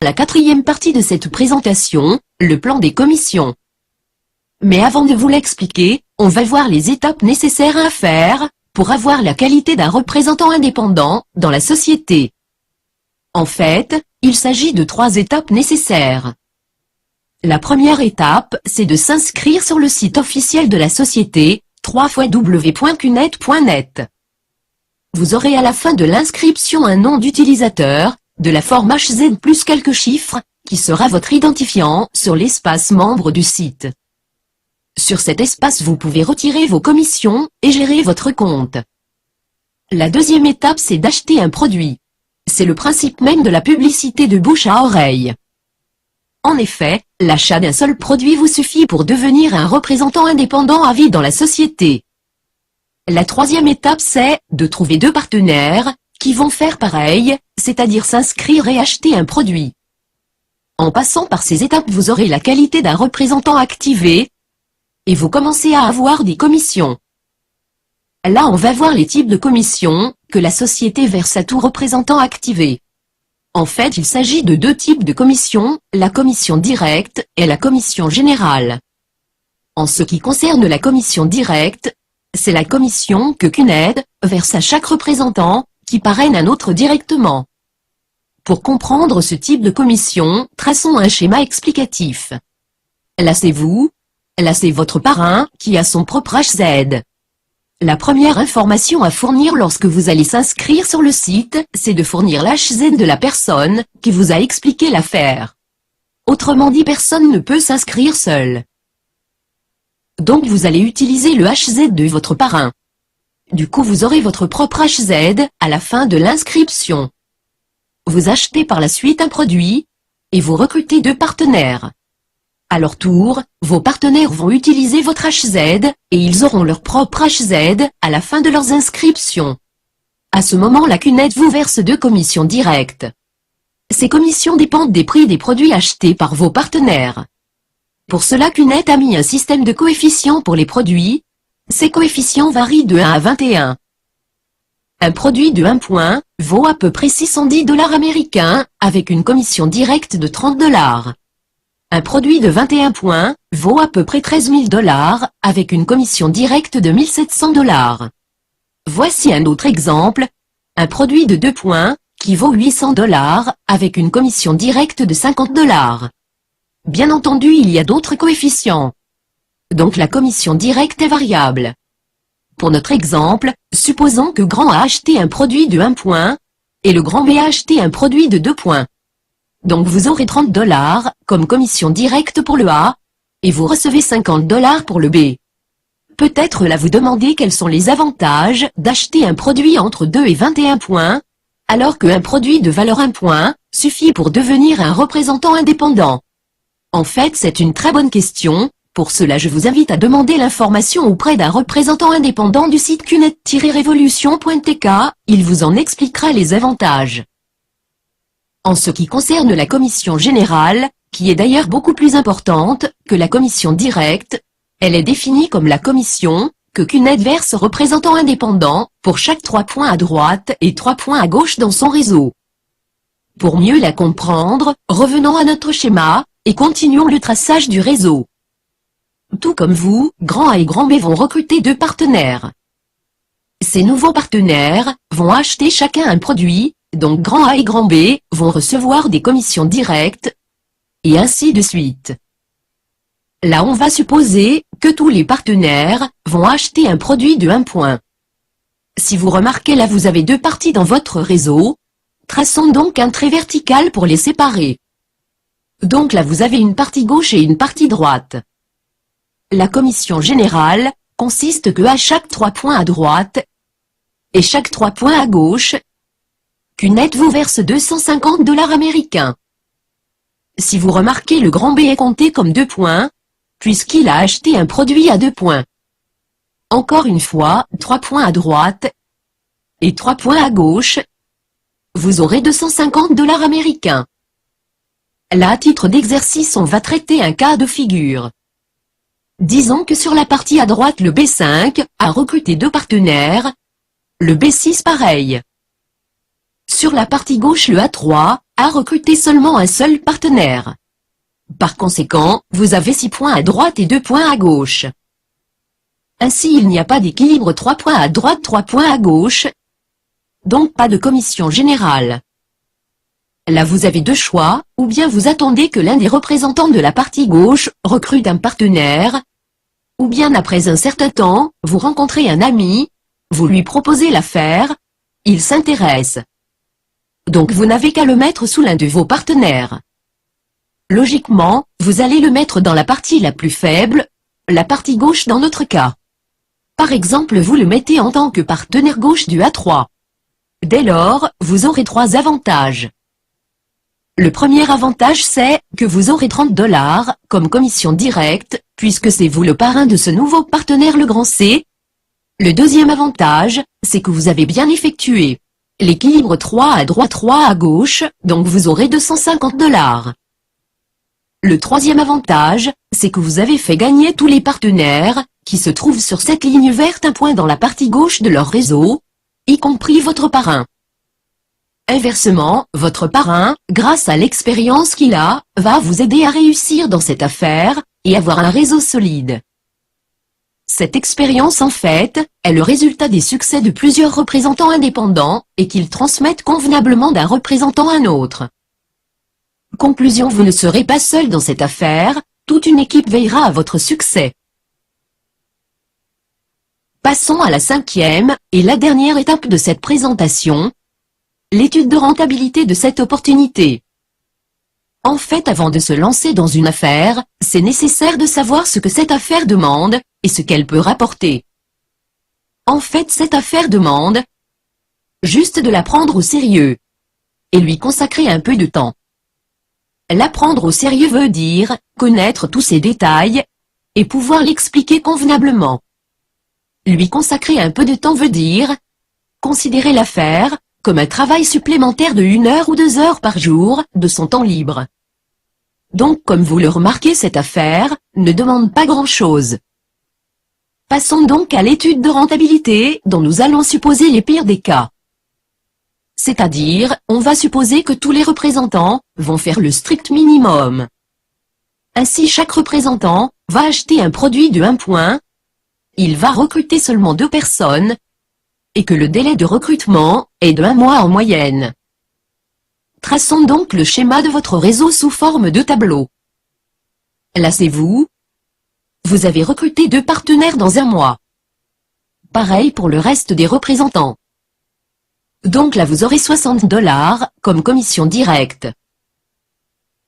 La quatrième partie de cette présentation, le plan des commissions. Mais avant de vous l'expliquer, on va voir les étapes nécessaires à faire pour avoir la qualité d'un représentant indépendant dans la société. En fait, il s'agit de 3 étapes nécessaires. La première étape, c'est de s'inscrire sur le site officiel de la société, www.cunet.net. Vous aurez à la fin de l'inscription un nom d'utilisateur, de la forme HZ plus quelques chiffres, qui sera votre identifiant sur l'espace membre du site. Sur cet espace vous pouvez retirer vos commissions et gérer votre compte. La deuxième étape c'est d'acheter un produit. C'est le principe même de la publicité de bouche à oreille. En effet, l'achat d'un seul produit vous suffit pour devenir un représentant indépendant à vie dans la société. La troisième étape c'est de trouver 2 partenaires qui vont faire pareil, c'est-à-dire s'inscrire et acheter un produit. En passant par ces étapes vous aurez la qualité d'un représentant activé et vous commencez à avoir des commissions. Là on va voir les types de commissions que la société verse à tout représentant activé. En fait il s'agit de 2 types de commissions, la commission directe et la commission générale. En ce qui concerne la commission directe, c'est la commission que CUNED verse à chaque représentant qui parraine un autre directement. Pour comprendre ce type de commission, traçons un schéma explicatif. Là c'est vous, là c'est votre parrain qui a son propre HZ. La première information à fournir lorsque vous allez s'inscrire sur le site, c'est de fournir l'HZ de la personne qui vous a expliqué l'affaire. Autrement dit, personne ne peut s'inscrire seul. Donc vous allez utiliser le HZ de votre parrain. Du coup vous aurez votre propre HZ à la fin de l'inscription. Vous achetez par la suite un produit, et vous recrutez 2 partenaires. À leur tour, vos partenaires vont utiliser votre HZ, et ils auront leur propre HZ à la fin de leurs inscriptions. À ce moment la CUNED vous verse 2 commissions directes. Ces commissions dépendent des prix des produits achetés par vos partenaires. Pour cela CUNED a mis un système de coefficients pour les produits. Ces coefficients varient de 1 à 21. Un produit de 1 point vaut à peu près 610 $ américains, avec une commission directe de 30 $. Un produit de 21 points vaut à peu près 13 000 $, avec une commission directe de 1 700 $. Voici un autre exemple, un produit de 2 points, qui vaut 800 $, avec une commission directe de 50 $. Bien entendu il y a d'autres coefficients. Donc la commission directe est variable. Pour notre exemple, supposons que grand A a acheté un produit de 1 point, et le grand B a acheté un produit de 2 points. Donc vous aurez 30 $ comme commission directe pour le A, et vous recevez 50 $ pour le B. Peut-être là vous demandez quels sont les avantages d'acheter un produit entre 2 et 21 points, alors qu'un produit de valeur 1 point suffit pour devenir un représentant indépendant. En fait c'est une très bonne question. Pour cela je vous invite à demander l'information auprès d'un représentant indépendant du site cunet-revolution.tk, il vous en expliquera les avantages. En ce qui concerne la commission générale, qui est d'ailleurs beaucoup plus importante que la commission directe, elle est définie comme la commission que CUNED verse au représentant indépendant pour chaque 3 points à droite et 3 points à gauche dans son réseau. Pour mieux la comprendre, revenons à notre schéma et continuons le traçage du réseau. Tout comme vous, grand A et grand B vont recruter 2 partenaires. Ces nouveaux partenaires vont acheter chacun un produit, donc grand A et grand B vont recevoir des commissions directes, et ainsi de suite. Là on va supposer que tous les partenaires vont acheter un produit de 1 point. Si vous remarquez là vous avez 2 parties dans votre réseau, traçons donc un trait vertical pour les séparer. Donc là vous avez une partie gauche et une partie droite. La commission générale consiste que à chaque 3 points à droite et chaque 3 points à gauche, CUNED vous verse 250 $ américains. Si vous remarquez le grand B est compté comme 2 points, puisqu'il a acheté un produit à 2 points. Encore une fois, 3 points à droite et 3 points à gauche, vous aurez 250 $ américains. Là à titre d'exercice on va traiter un cas de figure. Disons que sur la partie à droite le B5 a recruté 2 partenaires, le B6 pareil. Sur la partie gauche le A3 a recruté seulement un seul partenaire. Par conséquent, vous avez 6 points à droite et 2 points à gauche. Ainsi il n'y a pas d'équilibre 3 points à droite 3 points à gauche. Donc pas de commission générale. Là vous avez 2 choix, ou bien vous attendez que l'un des représentants de la partie gauche recrute un partenaire, ou bien après un certain temps, vous rencontrez un ami, vous lui proposez l'affaire, il s'intéresse. Donc vous n'avez qu'à le mettre sous l'un de vos partenaires. Logiquement, vous allez le mettre dans la partie la plus faible, la partie gauche dans notre cas. Par exemple vous le mettez en tant que partenaire gauche du A3. Dès lors, vous aurez 3 avantages. Le premier avantage c'est que vous aurez 30 $ comme commission directe, puisque c'est vous le parrain de ce nouveau partenaire le grand C. Le deuxième avantage, c'est que vous avez bien effectué l'équilibre 3 à droite 3 à gauche, donc vous aurez 250 $. Le troisième avantage, c'est que vous avez fait gagner tous les partenaires, qui se trouvent sur cette ligne verte un point dans la partie gauche de leur réseau, y compris votre parrain. Inversement, votre parrain, grâce à l'expérience qu'il a, va vous aider à réussir dans cette affaire, et avoir un réseau solide. Cette expérience en fait, est le résultat des succès de plusieurs représentants indépendants, et qu'ils transmettent convenablement d'un représentant à un autre. Conclusion: vous ne serez pas seul dans cette affaire, toute une équipe veillera à votre succès. Passons à la 5e, et la dernière étape de cette présentation, l'étude de rentabilité de cette opportunité. En fait, avant de se lancer dans une affaire, c'est nécessaire de savoir ce que cette affaire demande, et ce qu'elle peut rapporter. En fait, cette affaire demande juste de la prendre au sérieux, et lui consacrer un peu de temps. La prendre au sérieux veut dire connaître tous ses détails, et pouvoir l'expliquer convenablement. Lui consacrer un peu de temps veut dire considérer l'affaire comme un travail supplémentaire de 1 heure ou 2 heures par jour de son temps libre. Donc comme vous le remarquez, cette affaire ne demande pas grand-chose. Passons donc à l'étude de rentabilité dont nous allons supposer les pires des cas. C'est-à-dire, on va supposer que tous les représentants vont faire le strict minimum. Ainsi chaque représentant va acheter un produit de 1 point, il va recruter seulement 2 personnes, et que le délai de recrutement est de 1 mois en moyenne. Traçons donc le schéma de votre réseau sous forme de tableau. Là c'est vous. Vous avez recruté 2 partenaires dans 1 mois. Pareil pour le reste des représentants. Donc là vous aurez 60 $ comme commission directe.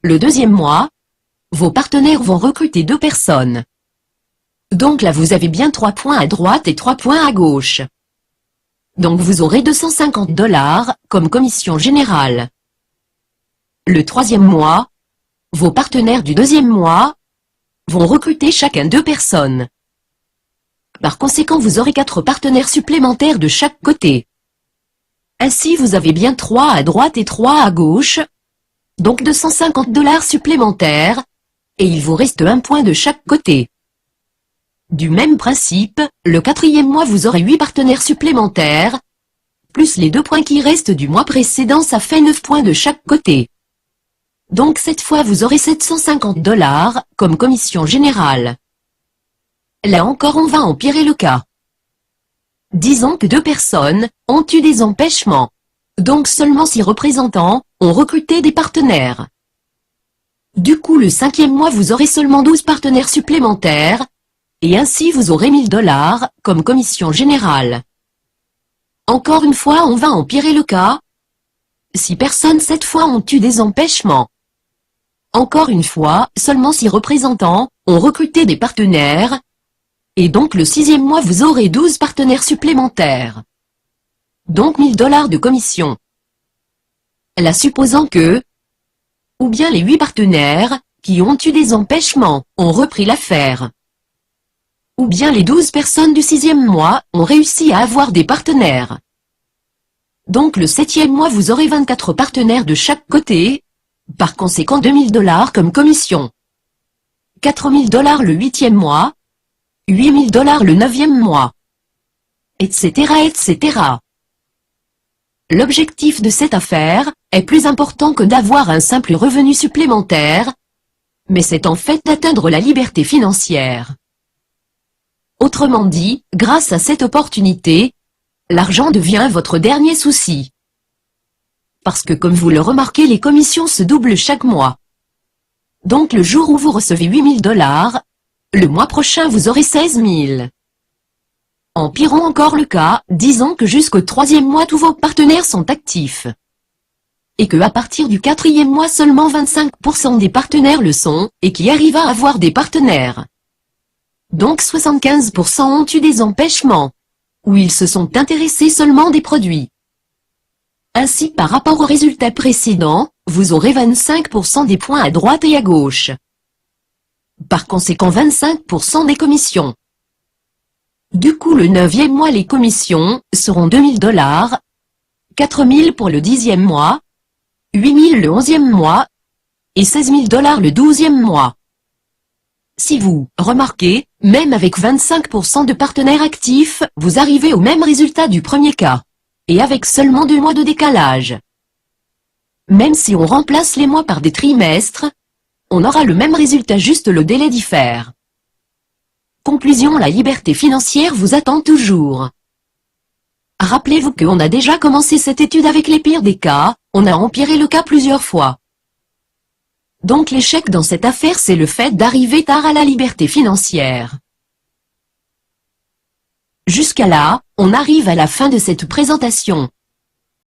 Le deuxième mois, vos partenaires vont recruter 2 personnes. Donc là vous avez bien 3 points à droite et 3 points à gauche. Donc vous aurez 250 $ comme commission générale. Le troisième mois, vos partenaires du deuxième mois vont recruter chacun 2 personnes. Par conséquent vous aurez 4 partenaires supplémentaires de chaque côté. Ainsi vous avez bien 3 à droite et 3 à gauche, donc 250 $ supplémentaires, et il vous reste 1 point de chaque côté. Du même principe, le 4e mois vous aurez 8 partenaires supplémentaires, plus les 2 points qui restent du mois précédent, ça fait 9 points de chaque côté. Donc cette fois vous aurez 750 $ comme commission générale. Là encore on va empirer le cas. Disons que 2 personnes ont eu des empêchements. Donc seulement 6 représentants ont recruté des partenaires. Du coup le 5e mois vous aurez seulement 12 partenaires supplémentaires, et ainsi vous aurez 1000 $ comme commission générale. Encore une fois on va empirer le cas. 6 personnes cette fois ont eu des empêchements. Encore une fois, seulement 6 représentants ont recruté des partenaires, et donc le 6e mois vous aurez 12 partenaires supplémentaires. Donc 1000 $ de commission. Là supposant que, ou bien les 8 partenaires, qui ont eu des empêchements, ont repris l'affaire. Ou bien les 12 personnes du 6e mois ont réussi à avoir des partenaires. Donc le 7e mois vous aurez 24 partenaires de chaque côté, par conséquent 2000 $ comme commission. 4000 $ le 8e mois, 8000 $ le 9e mois, etc. etc. L'objectif de cette affaire est plus important que d'avoir un simple revenu supplémentaire, mais c'est en fait d'atteindre la liberté financière. Autrement dit, grâce à cette opportunité, l'argent devient votre dernier souci. Parce que comme vous le remarquez, les commissions se doublent chaque mois. Donc le jour où vous recevez 8 000 $, le mois prochain vous aurez 16 000. Empirons encore le cas, disons que jusqu'au 3e mois tous vos partenaires sont actifs. Et que à partir du 4e mois seulement 25% des partenaires le sont, et qui arrivent à avoir des partenaires. Donc 75% ont eu des empêchements. Ou ils se sont intéressés seulement des produits. Ainsi par rapport aux résultats précédents, vous aurez 25% des points à droite et à gauche. Par conséquent 25% des commissions. Du coup le 9e mois les commissions seront 2 000 $, 4 000 pour le 10e mois, 8 000 le 11e mois, et 16 000 $ le 12e mois. Si vous remarquez, même avec 25% de partenaires actifs, vous arrivez au même résultat du premier cas. Et avec seulement 2 mois de décalage. Même si on remplace les mois par des trimestres, on aura le même résultat, juste le délai diffère. Conclusion, la liberté financière vous attend toujours. Rappelez-vous qu'on a déjà commencé cette étude avec les pires des cas, on a empiré le cas plusieurs fois. Donc l'échec dans cette affaire, c'est le fait d'arriver tard à la liberté financière. Jusqu'à là, on arrive à la fin de cette présentation.